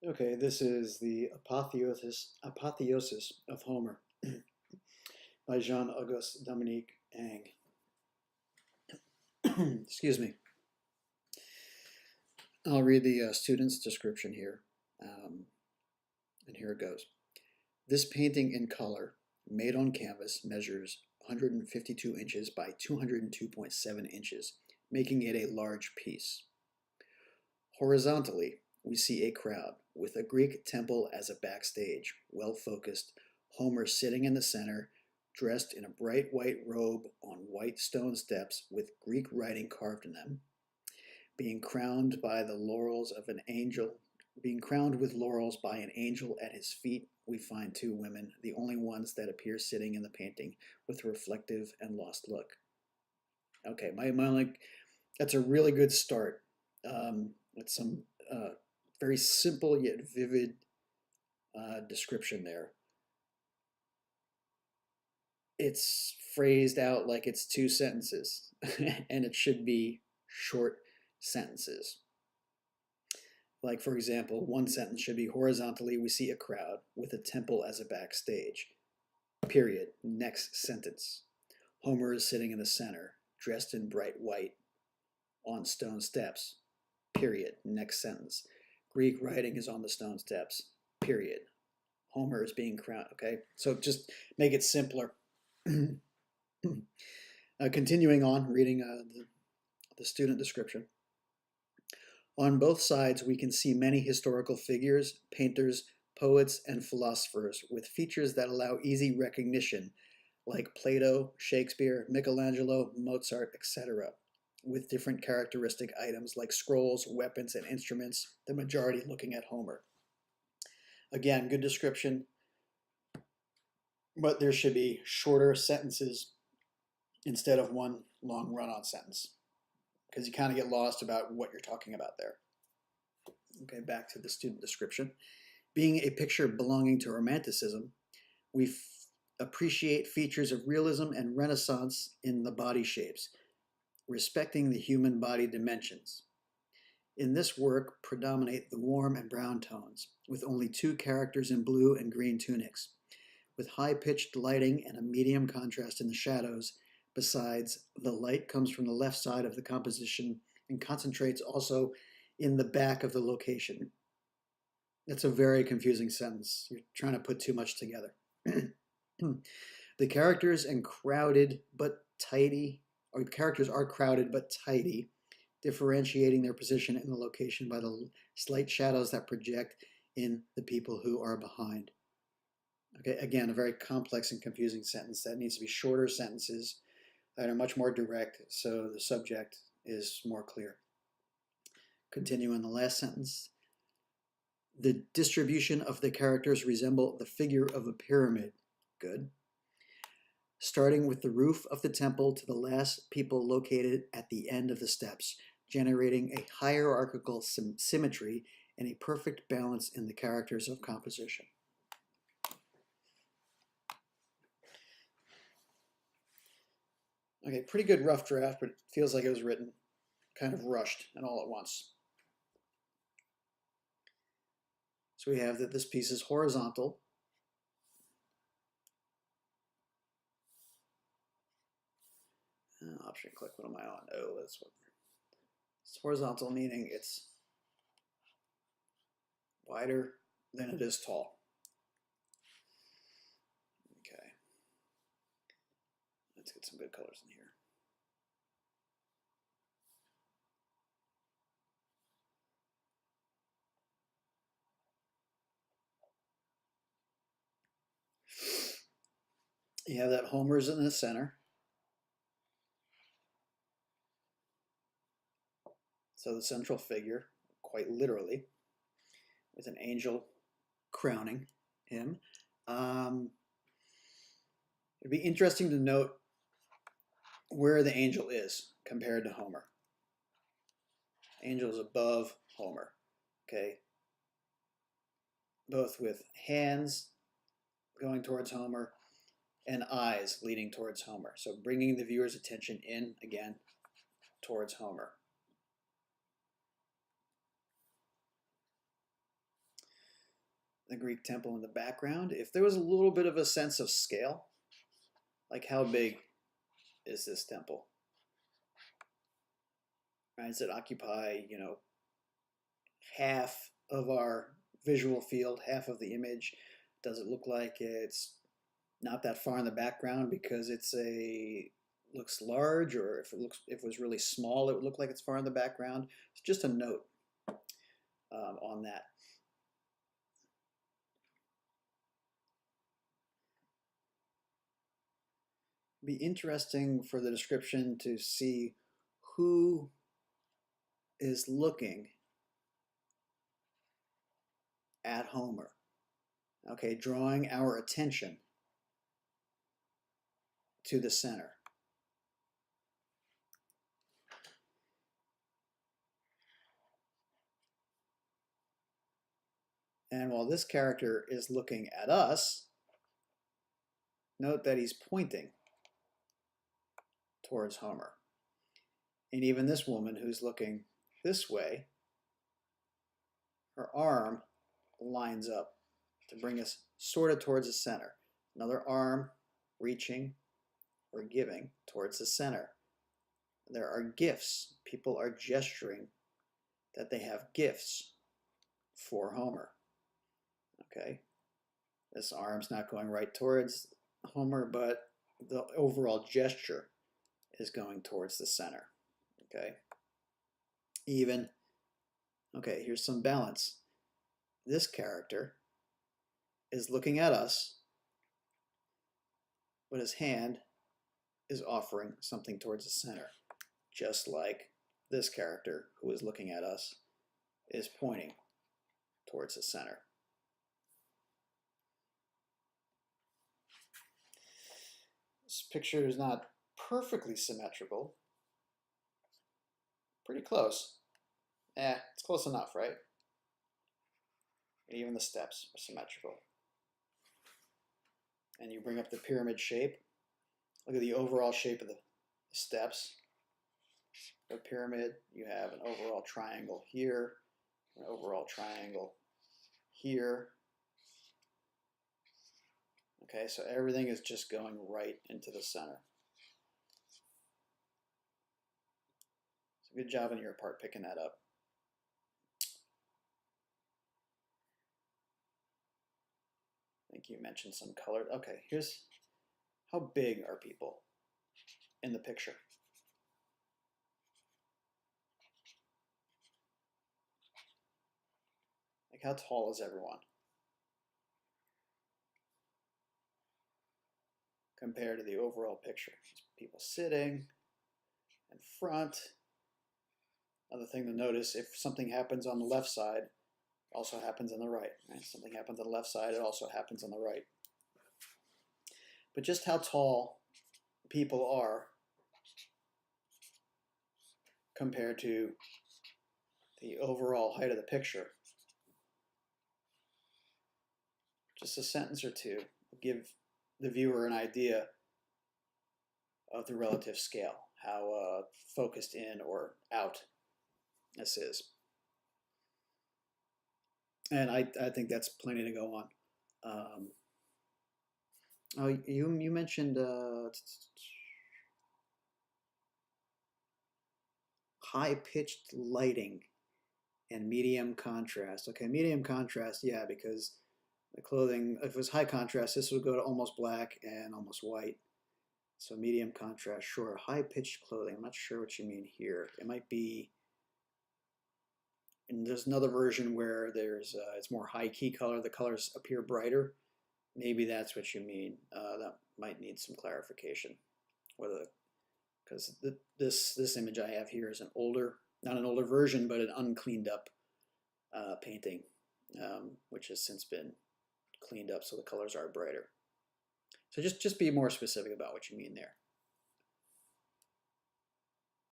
Okay, this is the Apotheosis of Homer by Jean-Auguste Dominique Ang. Excuse me. I'll read the student's description here, and here it goes. This painting in color, made on canvas, measures 152 inches by 202.7 inches, making it a large piece. Horizontally, we see a crowd with a Greek temple as a backstage, well focused, Homer sitting in the center, dressed in a bright white robe on white stone steps with Greek writing carved in them, being crowned with laurels by an angel at his feet. We find two women, the only ones that appear sitting in the painting, with a reflective and lost look. Okay, that's a really good start. With some very simple yet vivid description there. It's phrased out like it's two sentences, and it should be short sentences. Like, for example, one sentence should be, horizontally, we see a crowd with a temple as a backstage. Period. Next sentence. Homer is sitting in the center, dressed in bright white, on stone steps. Period. Next sentence. Greek writing is on the stone steps. Period. Homer is being crowned. Okay, so just make it simpler. Continuing on, reading the student description. On both sides, we can see many historical figures, painters, poets, and philosophers with features that allow easy recognition, like Plato, Shakespeare, Michelangelo, Mozart, etc., with different characteristic items like scrolls, weapons, and instruments, the majority looking at Homer. Again, good description, but there should be shorter sentences instead of one long run-on sentence, because you kind of get lost about what you're talking about there. Okay, back to the student description. Being a picture belonging to Romanticism, we appreciate features of realism and Renaissance in the body shapes, respecting the human body dimensions. In this work predominate the warm and brown tones, with only two characters in blue and green tunics, with high-pitched lighting and a medium contrast in the shadows. Besides, the light comes from the left side of the composition and concentrates also in the back of the location. That's a very confusing sentence. You're trying to put too much together. The characters are crowded but tidy, differentiating their position in the location by the slight shadows that project in the people who are behind. Okay, again, a very complex and confusing sentence that needs to be shorter sentences that are much more direct, so the subject is more clear. Continue in the last sentence. The distribution of the characters resemble the figure of a pyramid. Good. Starting with the roof of the temple to the last people located at the end of the steps, generating a hierarchical symmetry and a perfect balance in the characters of composition. Okay, pretty good rough draft, but it feels like it was written kind of rushed and all at once. So we have that this piece is horizontal. Option click, what am I on? Oh, that's what. It's horizontal, meaning it's wider than it is tall. Okay. Let's get some good colors in here. You have that Homer's in the center. So the central figure, quite literally, with an angel crowning him. It'd be interesting to note where the angel is compared to Homer. Angel is above Homer, okay? Both with hands going towards Homer and eyes leading towards Homer. So bringing the viewer's attention in, again, towards Homer. the Greek temple in the background, if there was a little bit of a sense of scale, like how big is this temple? Right? Does it occupy, half of our visual field, half of the image? Does it look like it's not that far in the background because looks large, or if it was really small, it would look like it's far in the background? It's just a note on that. Be interesting for the description to see who is looking at Homer. Okay, drawing our attention to the center. And while this character is looking at us, note that he's pointing towards Homer. And even this woman who's looking this way, her arm lines up to bring us sort of towards the center. Another arm reaching or giving towards the center. There are gifts. People are gesturing that they have gifts for Homer. Okay, this arm's not going right towards Homer, but the overall gesture is going towards the center. Okay, okay, here's some balance. This character is looking at us, but his hand is offering something towards the center, just like this character who is looking at us is pointing towards the center. This picture is not perfectly symmetrical. Pretty close. It's close enough, right? Even the steps are symmetrical. And you bring up the pyramid shape. Look at the overall shape of the steps. The pyramid, you have an overall triangle here, an overall triangle here. Okay, so everything is just going right into the center. So good job on your part picking that up. I think you mentioned some color. Okay, here's how big are people in the picture. Like, how tall is everyone compared to the overall picture? People sitting in front. Another thing to notice, if something happens on the left side, it also happens on the right. Right? Something happens on the left side, it also happens on the right. But just how tall people are compared to the overall height of the picture. Just a sentence or two will give the viewer an idea of the relative scale, how focused in or out this is. And I think that's plenty to go on. You mentioned high-pitched lighting and medium contrast. Okay, medium contrast, yeah, because the clothing, if it was high contrast, this would go to almost black and almost white. So medium contrast, sure. High-pitched clothing, I'm not sure what you mean here. It might be, and there's another version where it's more high-key color. The colors appear brighter. Maybe that's what you mean. That might need some clarification. Because this image I have here is not an older version, but an uncleaned up painting, which has since been cleaned up, so the colors are brighter. So just be more specific about what you mean there.